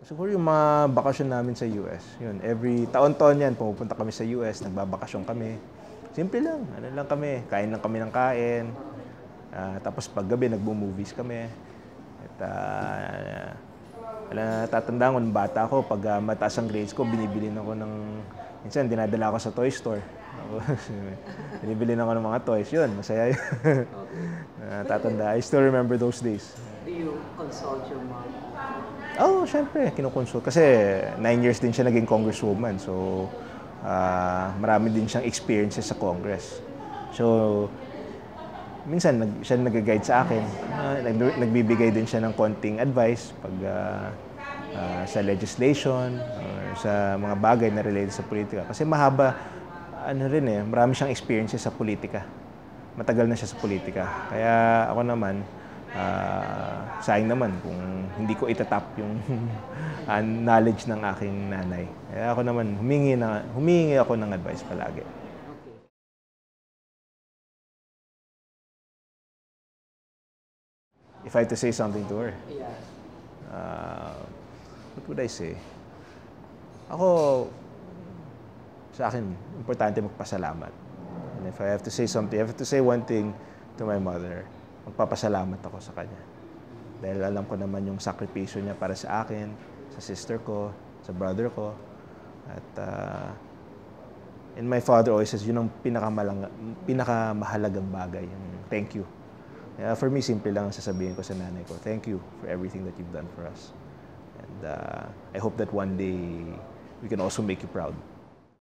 Siguro yung mga bakasyon namin sa US. Yun, every taon-taon yan, pumupunta kami sa US, nagbabakasyon kami. Simple lang, ano lang kami, kain lang kami ng kain. Tapos paggabi, nagbo-movies kami. At natatandaan ko nung bata ako, pag mataas ang grades ko, binibilin ako ng... Minsan, dinadala ako sa toy store. Binibilin ako ng mga toys. Yun, masaya yun. Natatanda. I still remember those days. Do you consult your mom? Oo, syempre, kinukonsult. Kasi 9 years din siya naging congresswoman. So, marami din siyang experiences sa Congress. So, minsan siya nag-guide sa akin. Nagbibigay din siya ng konting advice pag sa legislation or sa mga bagay na related sa politika. Kasi mahaba, marami siyang experiences sa politika. Matagal na siya sa politika. Kaya ako naman, sayang naman kung hindi ko itatap yung knowledge ng aking nanay. Kaya ako naman, humingi ako ng advice palagi. If I had to say something to her, what would I say? Ako, sa akin, importante magpasalamat. And if I have to say something, I have to say one thing to my mother, magpapasalamat ako sa kanya. Dahil alam ko naman yung sakripisyo niya para sa akin, sa sister ko, sa brother ko. At and my father always says, yun ang pinakamahalagang bagay, yung thank you. For me, simple lang ang sasabihin ko sa nanay ko, thank you for everything that you've done for us. And I hope that one day we can also make you proud.